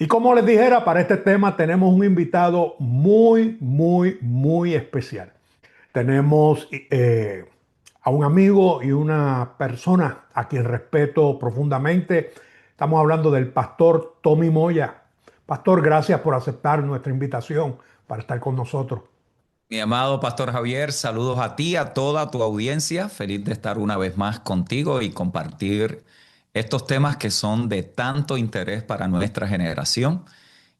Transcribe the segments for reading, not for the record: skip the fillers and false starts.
Y como les dijera, para este tema tenemos un invitado muy especial. Tenemos a un amigo y una persona a quien respeto profundamente. Estamos hablando del pastor Tommy Moya. Pastor, gracias por aceptar nuestra invitación para estar con nosotros. Mi amado Pastor Javier, saludos a ti, a toda tu audiencia. Feliz de estar una vez más contigo y compartir estos temas que son de tanto interés para nuestra generación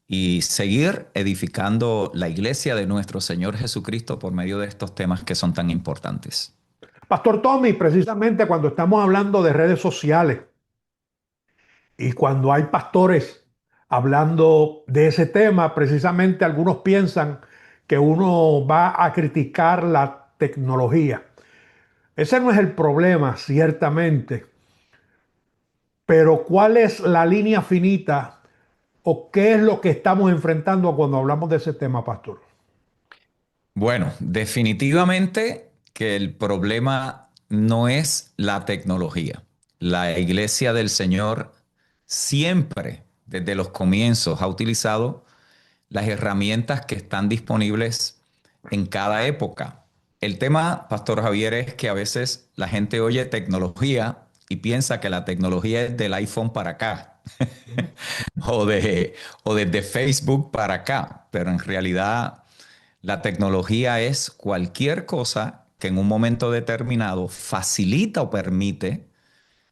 y seguir edificando la iglesia de nuestro Señor Jesucristo por medio de estos temas que son tan importantes. Pastor Tommy, precisamente cuando estamos hablando de redes sociales y cuando hay pastores hablando de ese tema, precisamente algunos piensan que uno va a criticar la tecnología. Ese no es el problema, ciertamente, pero ¿cuál es la línea finita o qué es lo que estamos enfrentando cuando hablamos de ese tema, pastor? Bueno, definitivamente que el problema no es la tecnología. La iglesia del Señor siempre, desde los comienzos, ha utilizado las herramientas que están disponibles en cada época. El tema, Pastor Javier, es que a veces la gente oye tecnología y piensa que la tecnología es del iPhone para acá o, o desde Facebook para acá, pero en realidad la tecnología es cualquier cosa que en un momento determinado facilita o permite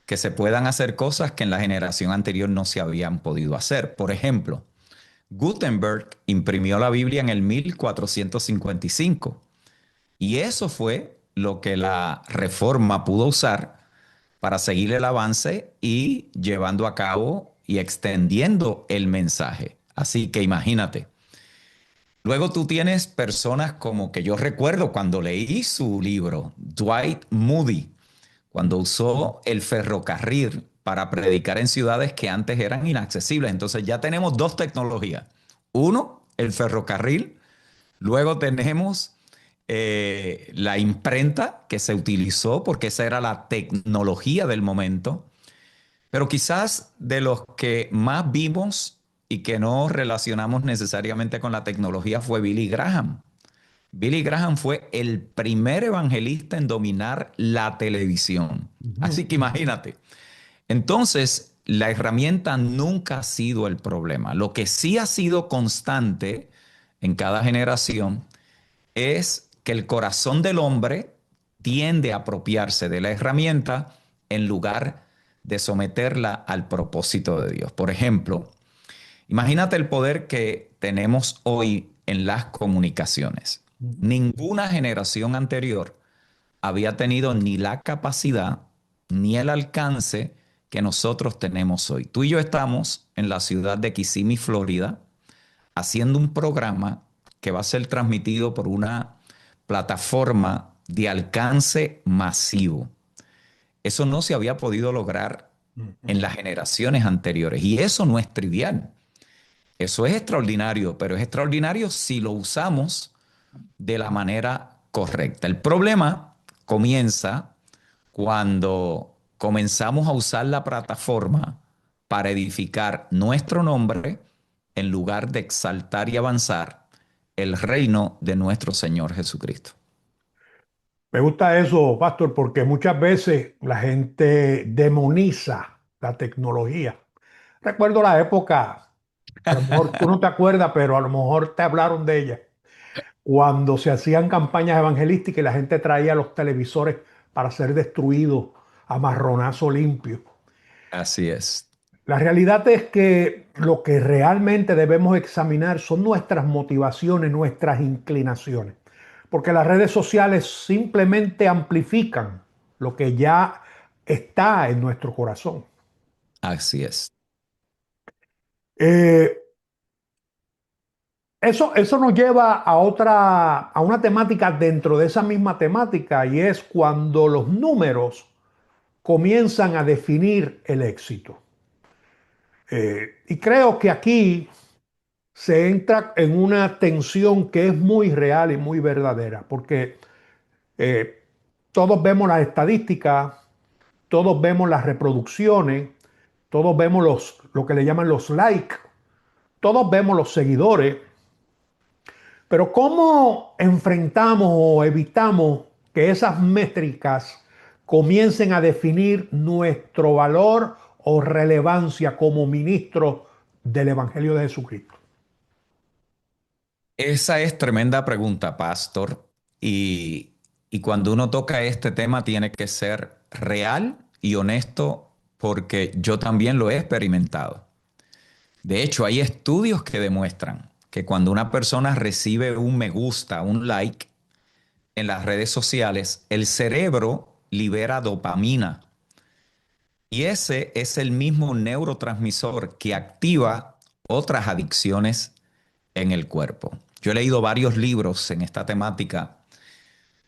que se puedan hacer cosas que en la generación anterior no se habían podido hacer. Por ejemplo, Gutenberg imprimió la Biblia en el 1455 y eso fue lo que la Reforma pudo usar para seguir el avance y llevando a cabo y extendiendo el mensaje. Así que imagínate. Luego tú tienes personas como que yo recuerdo cuando leí su libro, Dwight Moody, cuando usó el ferrocarril para predicar en ciudades que antes eran inaccesibles. Entonces ya tenemos dos tecnologías. Uno, el ferrocarril. Luego tenemos la imprenta que se utilizó porque esa era la tecnología del momento. Pero quizás de los que más vimos y que no relacionamos necesariamente con la tecnología fue Billy Graham. Billy Graham fue el primer evangelista en dominar la televisión. Ujú, Así que ujú. imagínate. Entonces, la herramienta nunca ha sido el problema. Lo que sí ha sido constante en cada generación es que el corazón del hombre tiende a apropiarse de la herramienta en lugar de someterla al propósito de Dios. Por ejemplo, imagínate el poder que tenemos hoy en las comunicaciones. Ujú. Ninguna generación anterior había tenido ni la capacidad ni el alcance que nosotros tenemos hoy. Tú y yo estamos en la ciudad de Kissimmee, Florida, haciendo un programa que va a ser transmitido por una plataforma de alcance masivo. Eso no se había podido lograr en Ujú. las generaciones anteriores y eso no es trivial. Eso es extraordinario, pero es extraordinario si lo usamos de la manera correcta. El problema comienza cuando comenzamos a usar la plataforma para edificar nuestro nombre en lugar de exaltar y avanzar el reino de nuestro Señor Jesucristo. Me gusta eso, pastor, porque muchas veces la gente demoniza la tecnología. Recuerdo la época, a lo mejor tú no te acuerdas, pero a lo mejor te hablaron de ella, cuando se hacían campañas evangelísticas y la gente traía los televisores para ser destruidos a marronazo limpio. Así es. La realidad es que lo que realmente debemos examinar son nuestras motivaciones, nuestras inclinaciones, porque las redes sociales simplemente amplifican lo que ya está en nuestro corazón. Así es. Eh, eso nos lleva a una temática dentro de esa misma temática y es cuando los números comienzan a definir el éxito. Y creo que aquí se entra en una tensión que es muy real y muy verdadera, porque eh, todos vemos las estadísticas, todos vemos las reproducciones, todos vemos lo que le llaman los likes, todos vemos los seguidores, pero ¿cómo enfrentamos o evitamos que esas métricas comiencen a definir nuestro valor o relevancia como ministro del Evangelio de Jesucristo? Esa es tremenda pregunta, Pastor. Y, y cuando uno toca este tema tiene que ser real y honesto porque yo también lo he experimentado. De hecho, hay estudios que demuestran que cuando una persona recibe un me gusta, un like en las redes sociales, el cerebro libera dopamina. Y ese es el mismo neurotransmisor que activa otras adicciones en el cuerpo. Yo he leído varios libros en esta temática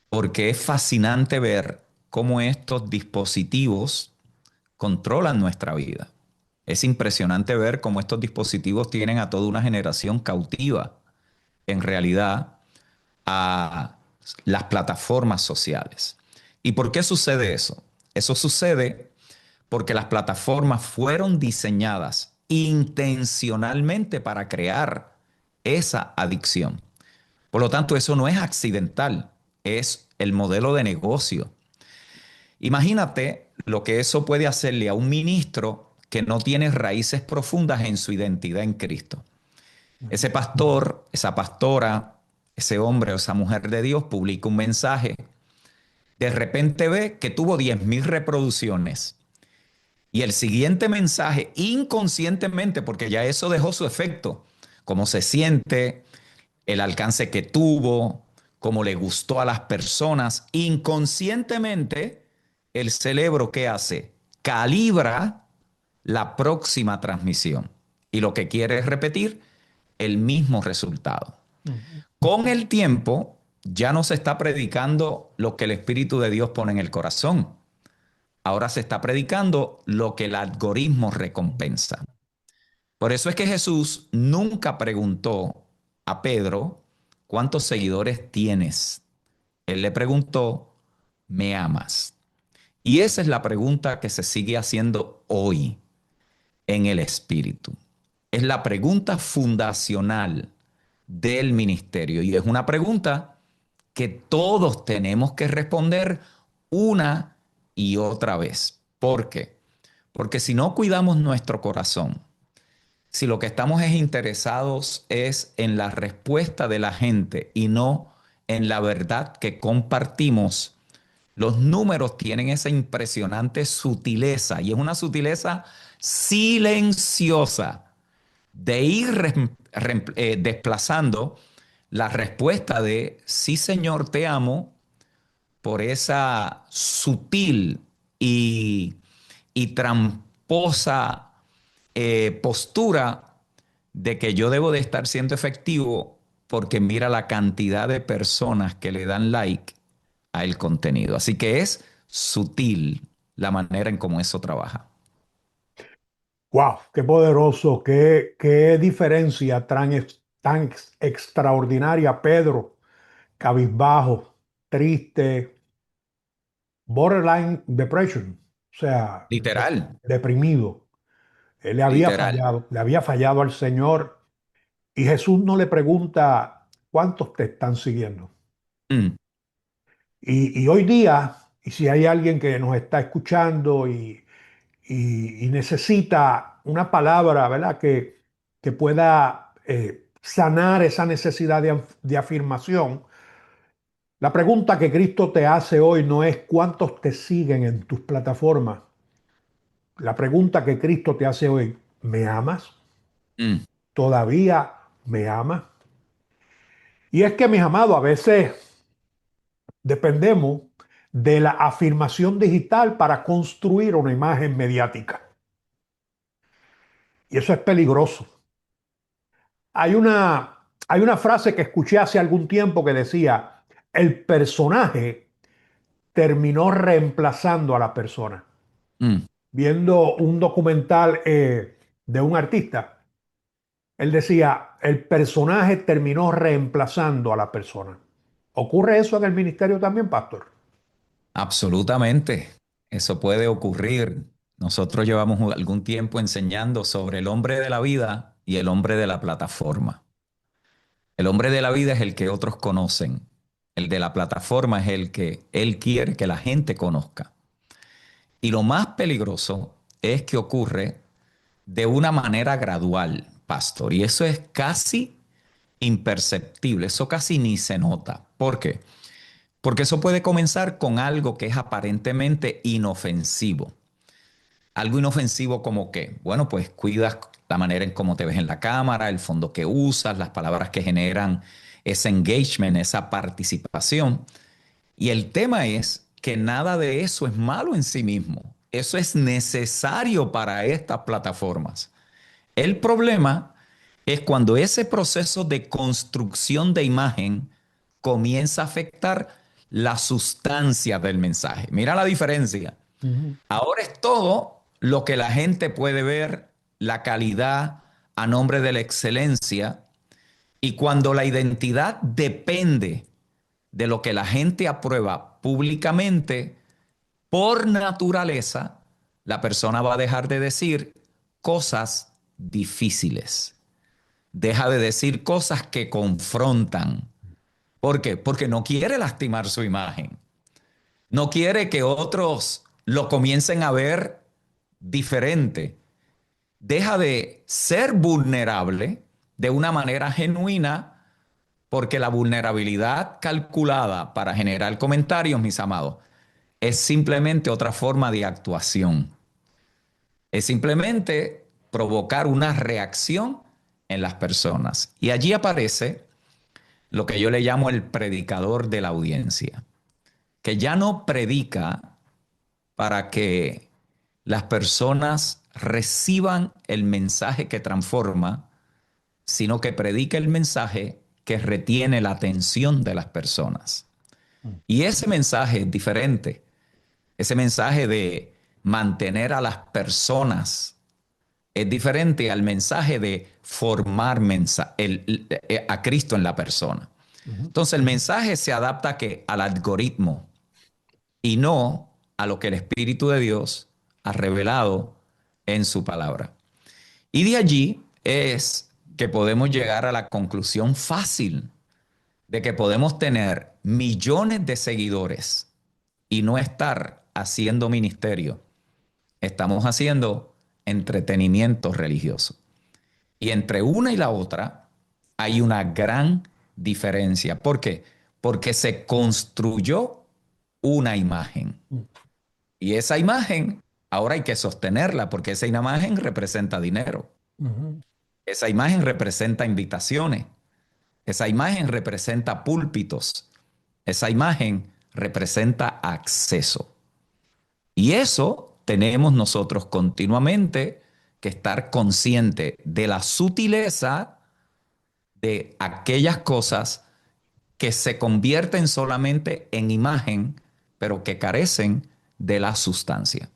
porque es fascinante ver cómo estos dispositivos controlan nuestra vida. Es impresionante ver cómo estos dispositivos tienen a toda una generación cautiva, en realidad, a las plataformas sociales. ¿Y por qué sucede eso? Eso sucede porque las plataformas fueron diseñadas intencionalmente para crear esa adicción. Por lo tanto, eso no es accidental, es el modelo de negocio. Imagínate lo que eso puede hacerle a un ministro que no tiene raíces profundas en su identidad en Cristo. Ese pastor, esa pastora, ese hombre o esa mujer de Dios publica un mensaje, de repente ve que tuvo 10,000 reproducciones y el siguiente mensaje inconscientemente, porque ya eso dejó su efecto, cómo se siente, el alcance que tuvo, cómo le gustó a las personas, inconscientemente el cerebro ¿qué hace? Calibra la próxima transmisión y lo que quiere es repetir el mismo resultado. Ujú. Con el tiempo ya no se está predicando lo que el Espíritu de Dios pone en el corazón. Ahora se está predicando lo que el algoritmo recompensa. Por eso es que Jesús nunca preguntó a Pedro cuántos seguidores tienes. Él le preguntó, ¿me amas? Y esa es la pregunta que se sigue haciendo hoy en el Espíritu. Es la pregunta fundacional del ministerio y es una pregunta que todos tenemos que responder una y otra vez. ¿Por qué? Porque si no cuidamos nuestro corazón, si lo que estamos es interesados es en la respuesta de la gente y no en la verdad que compartimos, los números tienen esa impresionante sutileza y es una sutileza silenciosa de ir desplazando la respuesta de sí, Señor, te amo por esa sutil y, y tramposa postura de que yo debo de estar siendo efectivo porque mira la cantidad de personas que le dan like a el contenido. Así que es sutil la manera en cómo eso trabaja. ¡Wow! ¡Qué poderoso! ¡Qué diferencia tan extraordinaria, Pedro! Cabizbajo, triste, borderline depression, o sea, Literal, deprimido. Él literal. le había fallado al Señor y Jesús no le pregunta cuántos te están siguiendo. Mm, Y hoy día, y si hay alguien que nos está escuchando y necesita una palabra, ¿verdad? Que pueda sanar esa necesidad de afirmación. La pregunta que Cristo te hace hoy no es cuántos te siguen en tus plataformas. La pregunta que Cristo te hace hoy, ¿me amas? mm. ¿Todavía me amas? Y es que, mis amados, a veces dependemos de la afirmación digital para construir una imagen mediática. Y eso es peligroso. Hay una frase que escuché hace algún tiempo que decía, el personaje terminó reemplazando a la persona. Mm. Viendo un documental de un artista, él decía, el personaje terminó reemplazando a la persona. ¿Ocurre eso en el ministerio también, pastor? Absolutamente, eso puede ocurrir. Nosotros llevamos algún tiempo enseñando sobre el hombre de la vida y el hombre de la plataforma. El hombre de la vida es el que otros conocen. El de la plataforma es el que él quiere que la gente conozca. Y lo más peligroso es que ocurre de una manera gradual, pastor. Y eso es casi imperceptible, eso casi ni se nota. ¿Por qué? Porque eso puede comenzar con algo que es aparentemente inofensivo. Algo inofensivo como que, bueno, pues cuidas la manera en cómo te ves en la cámara, el fondo que usas, las palabras que generan ese engagement, esa participación. Y el tema es que nada de eso es malo en sí mismo. Eso es necesario para estas plataformas. El problema es cuando ese proceso de construcción de imagen comienza a afectar la sustancia del mensaje. Mira la diferencia. Ujú. Ahora es todo lo que la gente puede ver, la calidad a nombre de la excelencia, y cuando la identidad depende de lo que la gente aprueba públicamente, por naturaleza, la persona va a dejar de decir cosas difíciles. Deja de decir cosas que confrontan. ¿Por qué? Porque no quiere lastimar su imagen. No quiere que otros lo comiencen a ver diferente. Deja de ser vulnerable de una manera genuina, porque la vulnerabilidad calculada para generar comentarios, mis amados, es simplemente otra forma de actuación. Es simplemente provocar una reacción en las personas. Y allí aparece lo que yo le llamo el predicador de la audiencia, que ya no predica para que las personas reciban el mensaje que transforma, sino que predica el mensaje que retiene la atención de las personas. Y ese mensaje es diferente. Ese mensaje de mantener a las personas es diferente al mensaje de formar a Cristo en la persona. Ujú. Entonces el mensaje se adapta al algoritmo y no a lo que el Espíritu de Dios ha revelado en su palabra. Y de allí es que podemos llegar a la conclusión fácil de que podemos tener millones de seguidores y no estar haciendo ministerio. Estamos haciendo entretenimiento religioso. Y entre una y la otra hay una gran diferencia. ¿Por qué? Porque se construyó una imagen. Y esa imagen ahora hay que sostenerla porque esa imagen representa dinero. Ujú. Esa imagen representa invitaciones. Esa imagen representa púlpitos. Esa imagen representa acceso. Y eso tenemos nosotros continuamente que estar consciente de la sutileza de aquellas cosas que se convierten solamente en imagen, pero que carecen de la sustancia.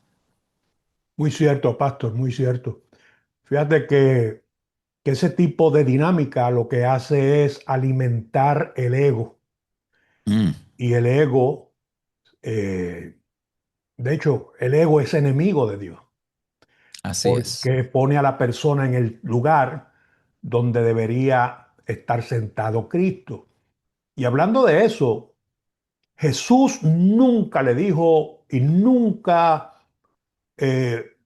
Muy cierto, pastor, muy cierto. Fíjate que ese tipo de dinámica lo que hace es alimentar el ego. Mm, Y el ego, eh, de hecho, el ego es enemigo de Dios, así es. porque pone a la persona en el lugar donde debería estar sentado Cristo. Y hablando de eso, Jesús nunca le dijo y nunca eh,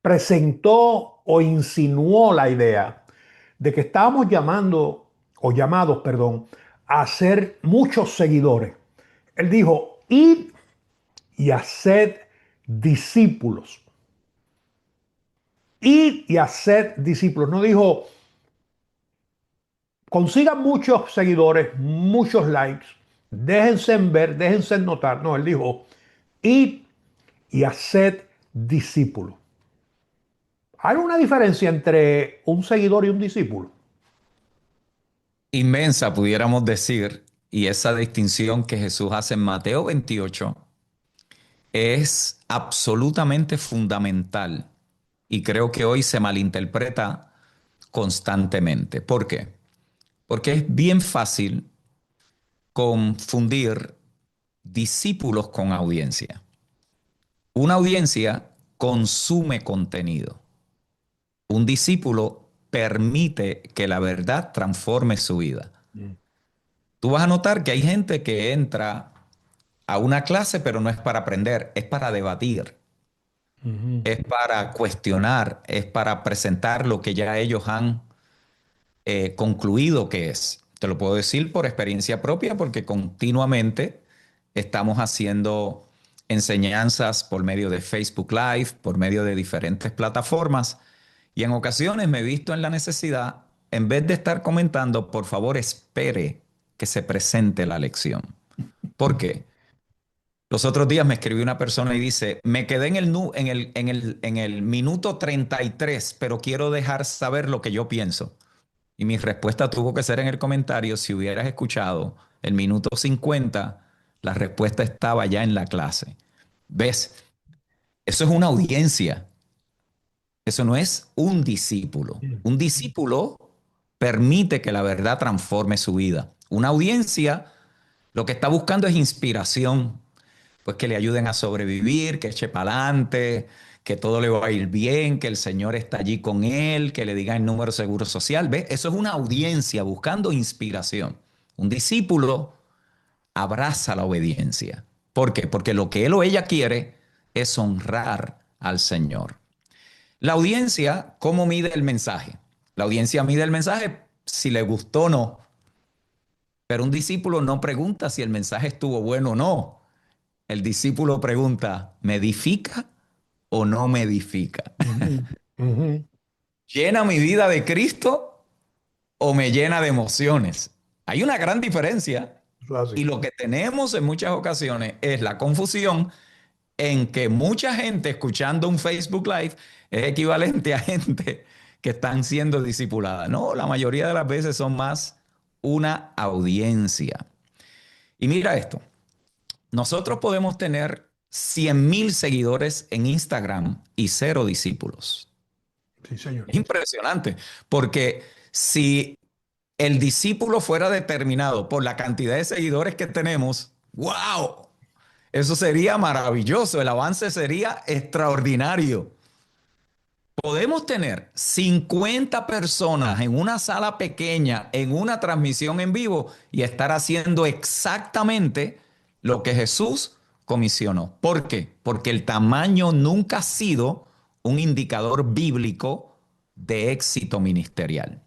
presentó o insinuó la idea de que estábamos llamando o llamados, perdón, a ser muchos seguidores. Él dijo, id y haced discípulos. Id y haced discípulos. No dijo, consigan muchos seguidores, muchos likes, déjense en ver, déjense en notar. No, él dijo, id y haced discípulos. ¿Hay una diferencia entre un seguidor y un discípulo? Inmensa, pudiéramos decir, y esa distinción que Jesús hace en Mateo 28 es absolutamente fundamental y creo que hoy se malinterpreta constantemente. ¿Por qué? Porque es bien fácil confundir discípulos con audiencia. Una audiencia consume contenido. Un discípulo permite que la verdad transforme su vida. Mm. Tú vas a notar que hay gente que entra a una clase, pero no es para aprender, es para debatir, Ujú. es para cuestionar, es para presentar lo que ya ellos han concluido que es. Te lo puedo decir por experiencia propia porque continuamente estamos haciendo enseñanzas por medio de Facebook Live, por medio de diferentes plataformas y en ocasiones me he visto en la necesidad, en vez de estar comentando, por favor espere que se presente la lección. ¿Por qué? Los otros días me escribió una persona y dice, me quedé en el minuto 33, pero quiero dejar saber lo que yo pienso. Y mi respuesta tuvo que ser en el comentario, si hubieras escuchado el minuto 50, la respuesta estaba ya en la clase. ¿Ves? Eso es una audiencia, eso no es un discípulo. Mm. Un discípulo permite que la verdad transforme su vida. Una audiencia lo que está buscando es inspiración, pues que le ayuden a sobrevivir, que eche para adelante, que todo le va a ir bien, que el Señor está allí con él, que le diga el número de seguro social. ¿Ves? Eso es una audiencia buscando inspiración. Un discípulo abraza la obediencia. ¿Por qué? Porque lo que él o ella quiere es honrar al Señor. La audiencia, ¿cómo mide el mensaje? La audiencia mide el mensaje si le gustó o no, pero un discípulo no pregunta si el mensaje estuvo bueno o no. El discípulo pregunta, ¿me edifica o no me edifica? Ujú. Ujú. ¿Llena mi vida de Cristo o me llena de emociones? Hay una gran diferencia Eso es y así. lo que tenemos en muchas ocasiones es la confusión en que mucha gente escuchando un Facebook Live es equivalente a gente que están siendo discipulada. No, la mayoría de las veces son más una audiencia. Y mira esto, nosotros podemos tener 100,000 seguidores en Instagram y cero discípulos. Sí, señor. Es impresionante, porque si el discípulo fuera determinado por la cantidad de seguidores que tenemos, ¡wow! Eso sería maravilloso, el avance sería extraordinario. Podemos tener 50 personas en una sala pequeña, en una transmisión en vivo y estar haciendo exactamente lo que Jesús comisionó. ¿Por qué? Porque el tamaño nunca ha sido un indicador bíblico de éxito ministerial.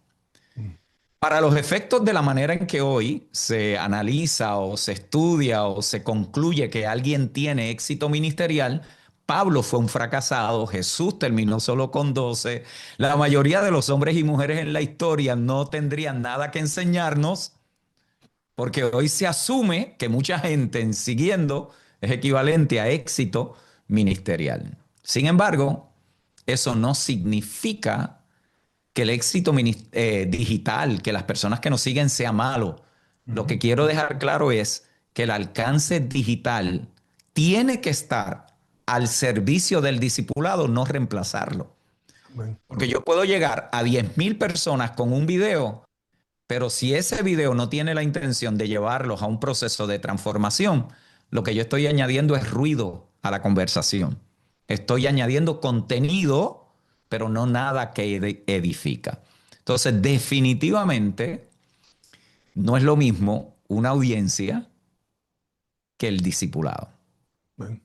Mm. Para los efectos de la manera en que hoy se analiza o se estudia o se concluye que alguien tiene éxito ministerial, Pablo fue un fracasado, Jesús terminó solo con 12, la mayoría de los hombres y mujeres en la historia no tendrían nada que enseñarnos, porque hoy se asume que mucha gente en siguiendo es equivalente a éxito ministerial. Sin embargo, eso no significa que el éxito digital, que las personas que nos siguen sea malo. Lo que Ujú. quiero dejar claro es que el alcance digital tiene que estar al servicio del discipulado, no reemplazarlo. Amén. Porque yo puedo llegar a 10,000 personas con un video, pero si ese video no tiene la intención de llevarlos a un proceso de transformación, lo que yo estoy añadiendo es ruido a la conversación. Estoy añadiendo contenido, pero no nada que edifica. Entonces, definitivamente no es lo mismo una audiencia que el discipulado. Amén.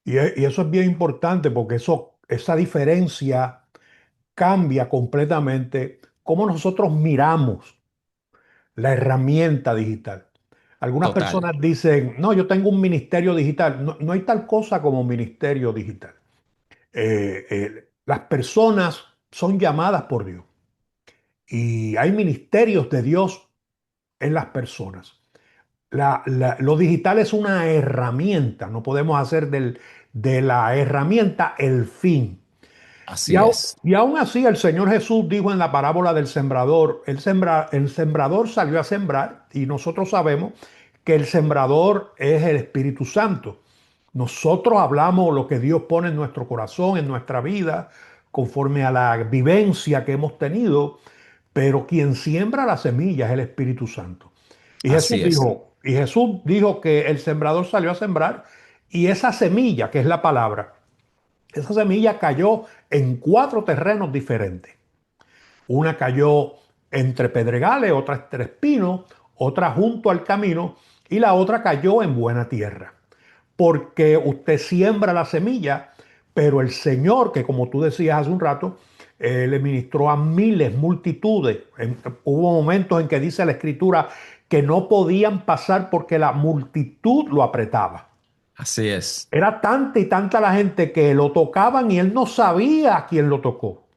Y eso es bien importante porque esa diferencia cambia completamente cómo nosotros miramos la herramienta digital. Algunas Total. personas dicen, no, yo tengo un ministerio digital. No, no hay tal cosa como ministerio digital. Las personas son llamadas por Dios y hay ministerios de Dios en las personas. Lo digital es una herramienta, no podemos hacer de la herramienta el fin. Así es. Y aún así el Señor Jesús dijo en la parábola del sembrador, el sembrador salió a sembrar y nosotros sabemos que el sembrador es el Espíritu Santo. Nosotros hablamos lo que Dios pone en nuestro corazón, en nuestra vida, conforme a la vivencia que hemos tenido, pero quien siembra la semilla es el Espíritu Santo. Así es. Y Jesús dijo que el sembrador salió a sembrar y esa semilla, que es la palabra, Esa semilla cayó en 4 terrenos diferentes. Una cayó entre pedregales, otra entre espinos, otra junto al camino y la otra cayó en buena tierra. Porque usted siembra la semilla, pero el Señor, que como tú decías hace un rato, le ministró a miles, multitudes. Hubo momentos en que dice la Escritura que no podían pasar porque la multitud lo apretaba. Así es. Era tanta y tanta la gente que lo tocaban y él no sabía a quién lo tocó.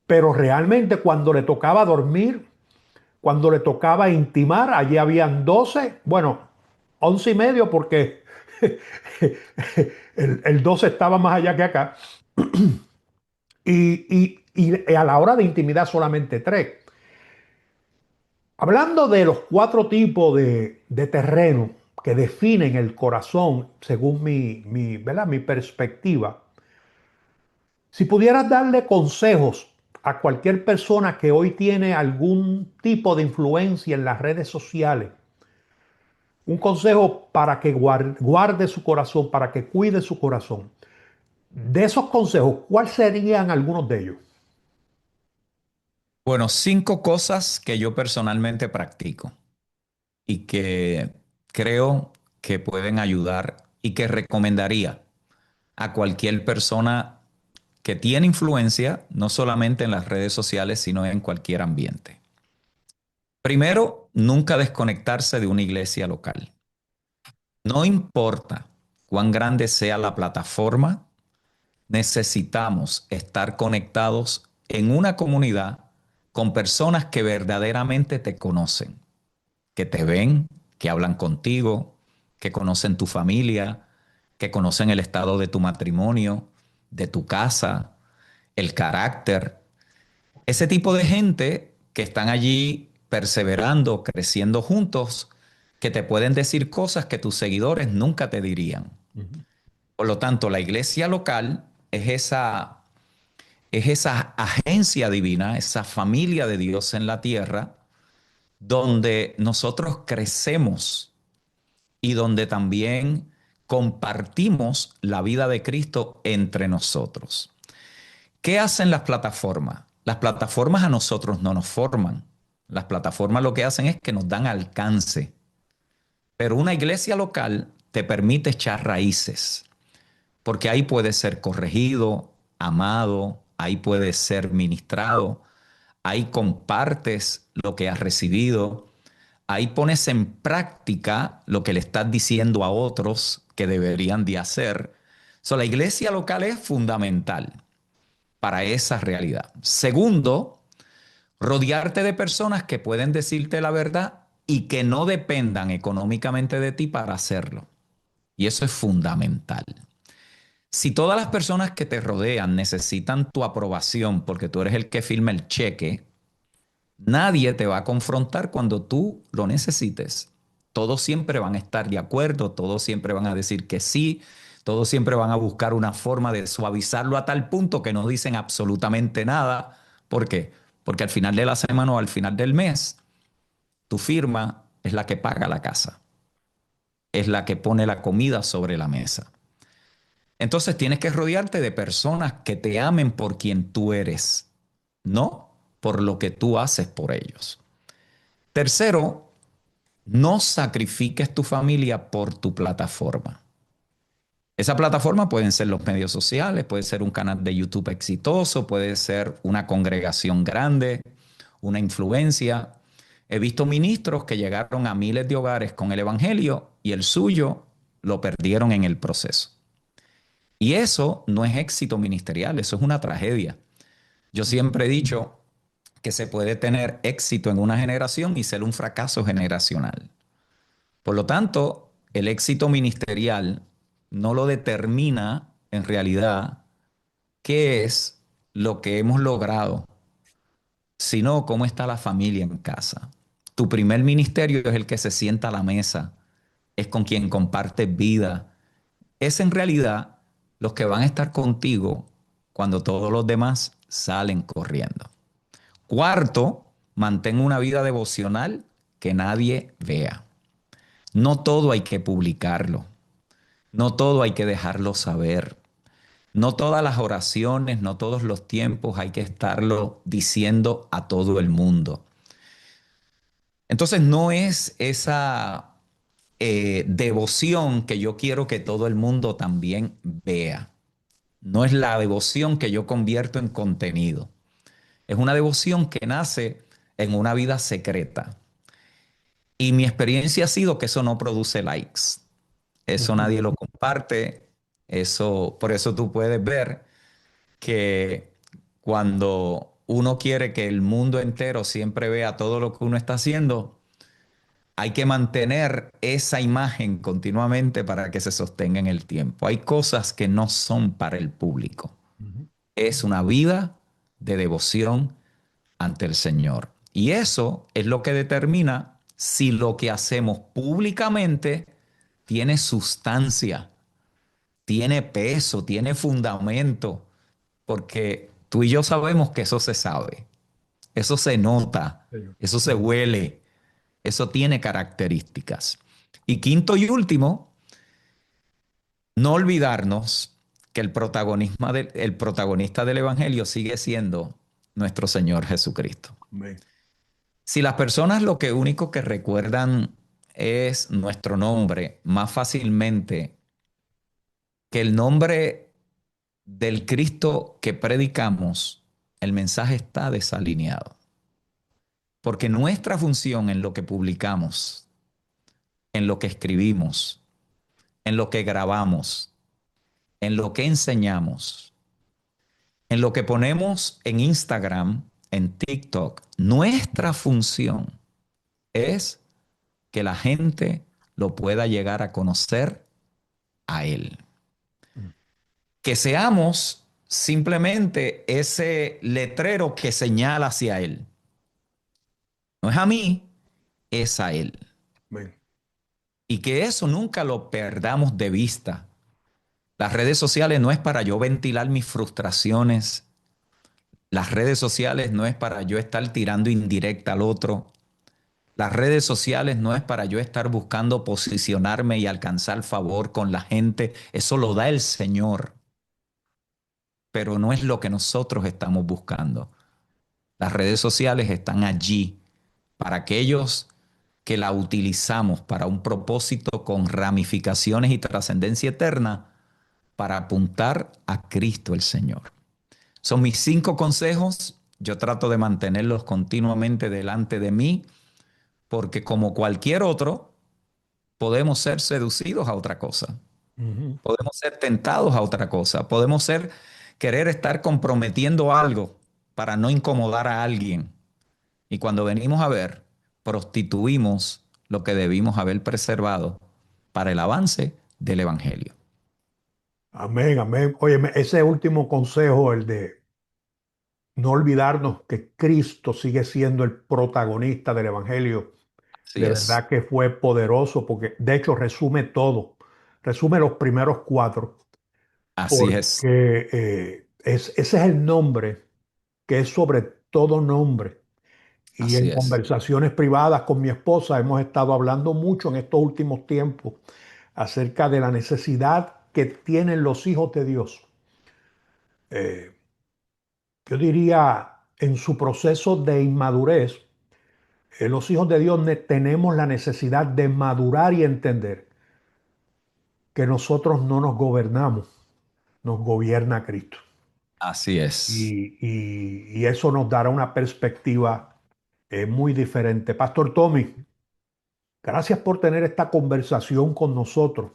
Pero realmente cuando le tocaba dormir, cuando le tocaba intimar, allí habían 12, bueno, 11 y medio porque el 12 estaba más allá que acá. Y a la hora de intimidad solamente 3. Hablando de los 4 tipos de terreno que definen el corazón, según ¿verdad? Mi perspectiva, si pudieras darle consejos a cualquier persona que hoy tiene algún tipo de influencia en las redes sociales, un consejo para que guarde su corazón, para que cuide su corazón. De esos consejos, ¿cuáles serían algunos de ellos? Bueno, 5 cosas que yo personalmente practico y que creo que pueden ayudar y que recomendaría a cualquier persona que tiene influencia, no solamente en las redes sociales, sino en cualquier ambiente. Primero, nunca desconectarse de una iglesia local. No importa cuán grande sea la plataforma, necesitamos estar conectados en una comunidad con personas que verdaderamente te conocen, que te ven, que hablan contigo, que conocen tu familia, que conocen el estado de tu matrimonio, de tu casa, el carácter. Ese tipo de gente que están allí perseverando, creciendo juntos, que te pueden decir cosas que tus seguidores nunca te dirían. Ujú. Por lo tanto, la iglesia local es esa agencia divina, esa familia de Dios en la tierra, donde nosotros crecemos y donde también compartimos la vida de Cristo entre nosotros. ¿Qué hacen las plataformas? Las plataformas a nosotros no nos forman. Las plataformas lo que hacen es que nos dan alcance. Pero una iglesia local te permite echar raíces, porque ahí puedes ser corregido, amado, ahí puedes ser ministrado, ahí compartes lo que has recibido, ahí pones en práctica lo que le estás diciendo a otros que deberían de hacer. La iglesia local es fundamental para esa realidad. Segundo, rodearte de personas que pueden decirte la verdad y que no dependan económicamente de ti para hacerlo. Y eso es fundamental. Si todas las personas que te rodean necesitan tu aprobación porque tú eres el que firma el cheque, nadie te va a confrontar cuando tú lo necesites. Todos siempre van a estar de acuerdo, todos siempre van a decir que sí, todos siempre van a buscar una forma de suavizarlo a tal punto que no dicen absolutamente nada. ¿Por qué? Porque al final de la semana o al final del mes, tu firma es la que paga la casa, es la que pone la comida sobre la mesa. Entonces tienes que rodearte de personas que te amen por quien tú eres, no por lo que tú haces por ellos. Tercero, no sacrifiques tu familia por tu plataforma. Esa plataforma pueden ser los medios sociales, puede ser un canal de YouTube exitoso, puede ser una congregación grande, una influencia. He visto ministros que llegaron a miles de hogares con el Evangelio y el suyo lo perdieron en el proceso. Y eso no es éxito ministerial, eso es una tragedia. Yo siempre he dicho que se puede tener éxito en una generación y ser un fracaso generacional. Por lo tanto, el éxito ministerial no lo determina en realidad qué es lo que hemos logrado, sino cómo está la familia en casa. Tu primer ministerio es el que se sienta a la mesa, es con quien compartes vida, es en realidad los que van a estar contigo cuando todos los demás salen corriendo. Cuarto, mantén una vida devocional que nadie vea. No todo hay que publicarlo, no todo hay que dejarlo saber. No todas las oraciones, no todos los tiempos hay que estarlo diciendo a todo el mundo. Entonces no es esa devoción que yo quiero que todo el mundo también vea. No es la devoción que yo convierto en contenido. Es una devoción que nace en una vida secreta. Y mi experiencia ha sido que eso no produce likes. Eso Ujú. nadie lo comparte. Eso, por eso tú puedes ver que cuando uno quiere que el mundo entero siempre vea todo lo que uno está haciendo, hay que mantener esa imagen continuamente para que se sostenga en el tiempo. Hay cosas que no son para el público. Ujú. Es una vida de devoción ante el Señor. Y eso es lo que determina si lo que hacemos públicamente tiene sustancia, tiene peso, tiene fundamento, porque tú y yo sabemos que eso se sabe, eso se nota, Señor. eso se huele, eso tiene características. Y quinto y último, no olvidarnos que el protagonista del Evangelio sigue siendo nuestro Señor Jesucristo. Amén. Si las personas lo que único que recuerdan es nuestro nombre, más fácilmente que el nombre del Cristo que predicamos, el mensaje está desalineado. Porque nuestra función en lo que publicamos, en lo que escribimos, en lo que grabamos, en lo que enseñamos, en lo que ponemos en Instagram, en TikTok, nuestra función es que la gente lo pueda llegar a conocer a Él. Que seamos simplemente ese letrero que señala hacia Él. No es a mí, es a Él. Amén. Y que eso nunca lo perdamos de vista. Las redes sociales no es para yo ventilar mis frustraciones. Las redes sociales no es para yo estar tirando indirecta al otro. Las redes sociales no es para yo estar buscando posicionarme y alcanzar favor con la gente. Eso lo da el Señor, pero no es lo que nosotros estamos buscando. Las redes sociales están allí para aquellos que la utilizamos para un propósito con ramificaciones y trascendencia eterna para apuntar a Cristo el Señor. Son mis 5 consejos. Yo trato de mantenerlos continuamente delante de mí porque como cualquier otro, podemos ser seducidos a otra cosa. Ujú. Podemos ser tentados a otra cosa. Podemos ser querer estar comprometiendo algo para no incomodar a alguien. Y cuando venimos a ver, prostituimos lo que debimos haber preservado para el avance del Evangelio. Amén, amén. Oye, ese último consejo, el de no olvidarnos que Cristo sigue siendo el protagonista del Evangelio, Así de es, verdad que fue poderoso porque de hecho resume todo, resume los primeros cuatro, así es, porque ese es el nombre que es sobre todo nombre. Y en así es, conversaciones privadas con mi esposa hemos estado hablando mucho en estos últimos tiempos acerca de la necesidad que tienen los hijos de Dios. Eh, yo diría, en su proceso de inmadurez, los hijos de Dios tenemos la necesidad de madurar y entender que nosotros no nos gobernamos, nos gobierna Cristo. así es. Y eso nos dará una perspectiva muy diferente. Pastor Tommy, gracias por tener esta conversación con nosotros.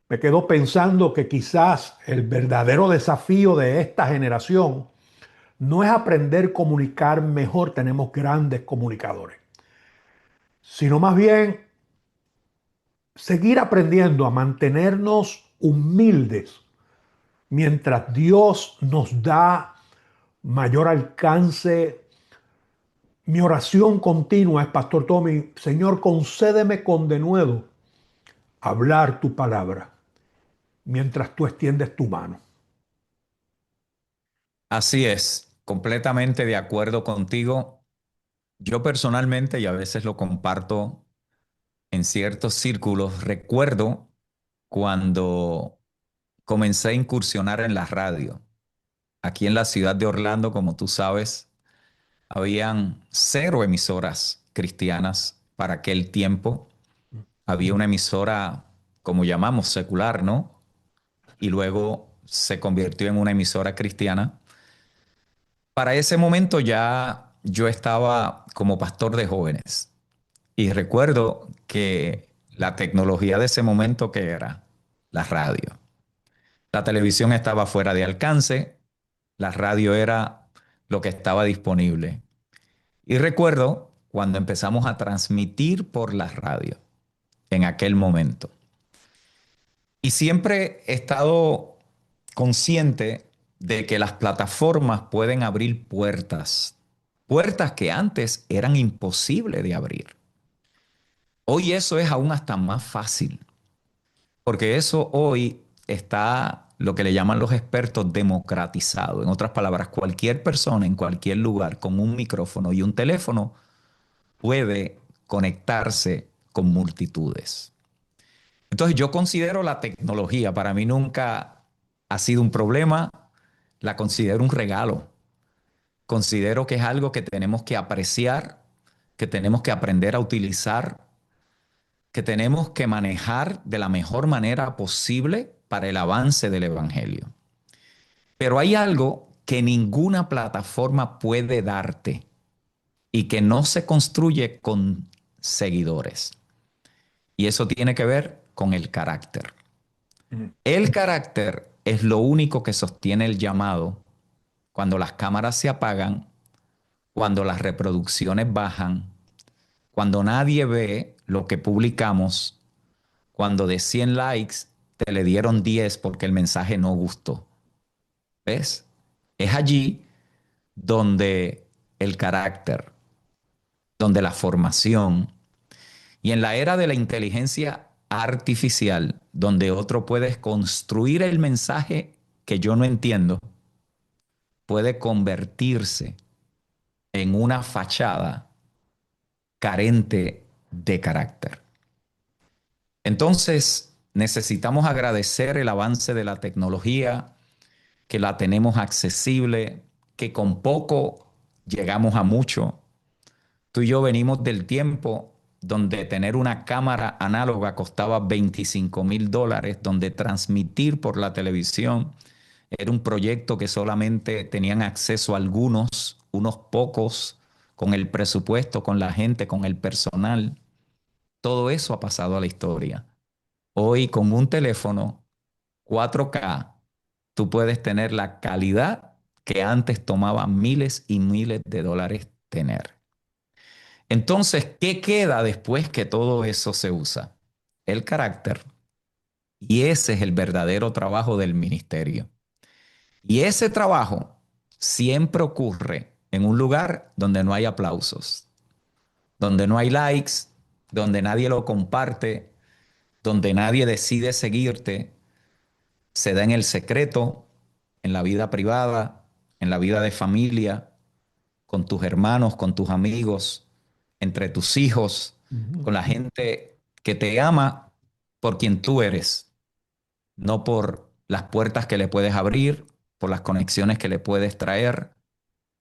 Me quedo pensando que quizás el verdadero desafío de esta generación no es aprender a comunicar mejor, tenemos grandes comunicadores, sino más bien seguir aprendiendo a mantenernos humildes mientras Dios nos da mayor alcance. Mi oración continua es, Pastor Tommy, Señor, concédeme con denuedo hablar tu palabra mientras tú extiendes tu mano. Así es, completamente de acuerdo contigo. Yo personalmente, y a veces lo comparto en ciertos círculos, recuerdo cuando comencé a incursionar en la radio. Aquí en la ciudad de Orlando, como tú sabes, habían cero emisoras cristianas para aquel tiempo. Había una emisora, como llamamos, secular, ¿no? Y luego se convirtió en una emisora cristiana. Para ese momento ya yo estaba como pastor de jóvenes y recuerdo que la tecnología de ese momento que era la radio. La televisión estaba fuera de alcance, la radio era lo que estaba disponible. Y recuerdo cuando empezamos a transmitir por la radio en aquel momento. Y siempre he estado consciente de que las plataformas pueden abrir puertas, puertas que antes eran imposibles de abrir. Hoy eso es aún hasta más fácil, porque eso hoy está lo que le llaman los expertos democratizado. En otras palabras, cualquier persona en cualquier lugar con un micrófono y un teléfono puede conectarse con multitudes. Entonces yo considero la tecnología, para mí nunca ha sido un problema, la considero un regalo. Considero que es algo que tenemos que apreciar, que tenemos que aprender a utilizar, que tenemos que manejar de la mejor manera posible para el avance del Evangelio. Pero hay algo que ninguna plataforma puede darte y que no se construye con seguidores. Y eso tiene que ver con el carácter. El carácter es lo único que sostiene el llamado cuando las cámaras se apagan, cuando las reproducciones bajan, cuando nadie ve lo que publicamos, cuando de 100 likes te le dieron 10 porque el mensaje no gustó. ¿Ves? Es allí donde el carácter, donde la formación y en la era de la inteligencia artificial, donde otro puede construir el mensaje que yo no entiendo, puede convertirse en una fachada carente de carácter. Entonces, necesitamos agradecer el avance de la tecnología, que la tenemos accesible, que con poco llegamos a mucho. Tú y yo venimos del tiempo donde tener una cámara análoga costaba $25,000, donde transmitir por la televisión era un proyecto que solamente tenían acceso a algunos, unos pocos, con el presupuesto, con la gente, con el personal. Todo eso ha pasado a la historia. Hoy con un teléfono 4K, tú puedes tener la calidad que antes tomaba miles y miles de dólares tener. Entonces, ¿qué queda después que todo eso se usa? El carácter. Y ese es el verdadero trabajo del ministerio. Y ese trabajo siempre ocurre en un lugar donde no hay aplausos, donde no hay likes, donde nadie lo comparte, donde nadie decide seguirte. Se da en el secreto, en la vida privada, en la vida de familia, con tus hermanos, con tus amigos, entre tus hijos, con la gente que te ama por quien tú eres, no por las puertas que le puedes abrir, por las conexiones que le puedes traer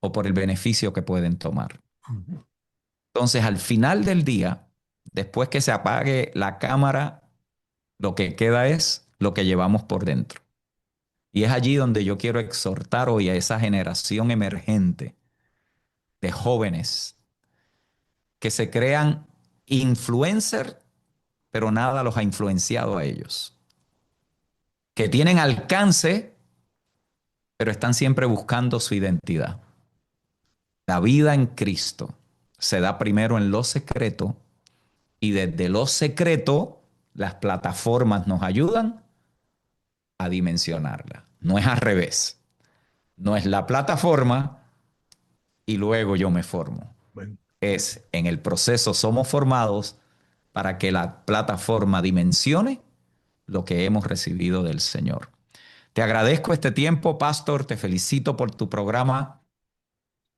o por el beneficio que pueden tomar. Entonces, al final del día, después que se apague la cámara, lo que queda es lo que llevamos por dentro. Y es allí donde yo quiero exhortar hoy a esa generación emergente de jóvenes que se crean influencers, pero nada los ha influenciado a ellos. Que tienen alcance, pero están siempre buscando su identidad. La vida en Cristo se da primero en lo secreto y desde lo secreto las plataformas nos ayudan a dimensionarla. No es al revés. No es la plataforma y luego yo me formo. Bueno, Es en el proceso somos formados para que la plataforma dimensione lo que hemos recibido del Señor. Te agradezco este tiempo, Pastor, te felicito por tu programa.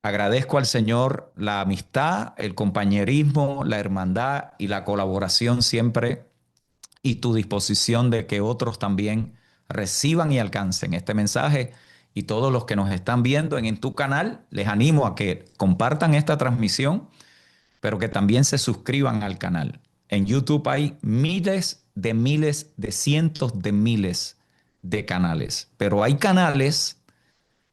Agradezco al Señor la amistad, el compañerismo, la hermandad y la colaboración siempre y tu disposición de que otros también reciban y alcancen este mensaje. Y todos los que nos están viendo en tu canal, les animo a que compartan esta transmisión, pero que también se suscriban al canal. En YouTube hay miles, de cientos de miles de canales, pero hay canales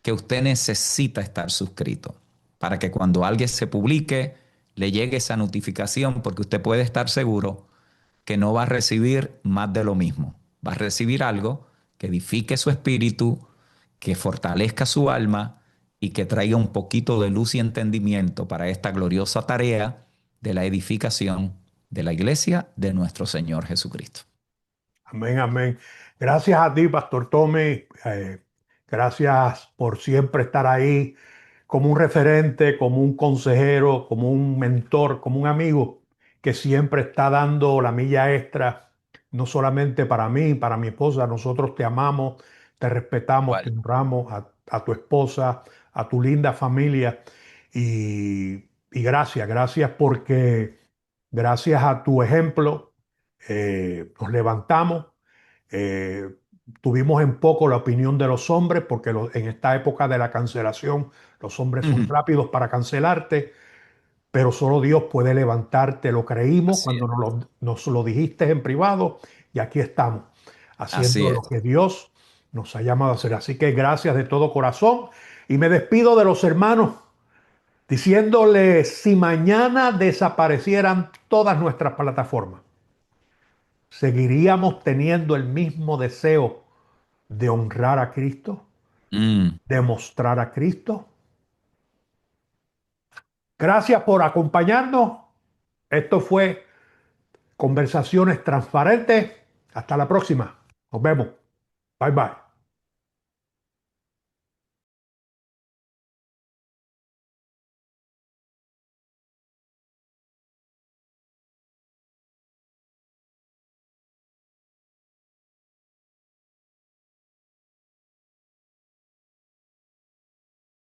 que usted necesita estar suscrito para que cuando alguien se publique le llegue esa notificación, porque usted puede estar seguro que no va a recibir más de lo mismo. Va a recibir algo que edifique su espíritu, que fortalezca su alma y que traiga un poquito de luz y entendimiento para esta gloriosa tarea de la edificación de la iglesia de nuestro Señor Jesucristo. Amén, amén. Gracias a ti, Pastor Tommy. Gracias por siempre estar ahí como un referente, como un consejero, como un mentor, como un amigo que siempre está dando la milla extra, no solamente para mí, para mi esposa. Nosotros te amamos, te respetamos, te Igual. honramos a tu esposa, a tu linda familia. Y gracias, gracias porque gracias a tu ejemplo nos levantamos. eh, Tuvimos en poco la opinión de los hombres, porque en esta época de la cancelación, los hombres son Ujú. rápidos para cancelarte, pero solo Dios puede levantarte. Lo creímos Así cuando es. nos lo dijiste en privado y aquí estamos, Así haciendo lo es. que Dios nos ha llamado a hacer. Así que gracias de todo corazón y me despido de los hermanos diciéndoles, si mañana desaparecieran todas nuestras plataformas, ¿seguiríamos teniendo el mismo deseo de honrar a Cristo, Mm. de mostrar a Cristo? Gracias por acompañarnos. Esto fue Conversaciones Transparentes. Hasta la próxima. Nos vemos. Bye bye.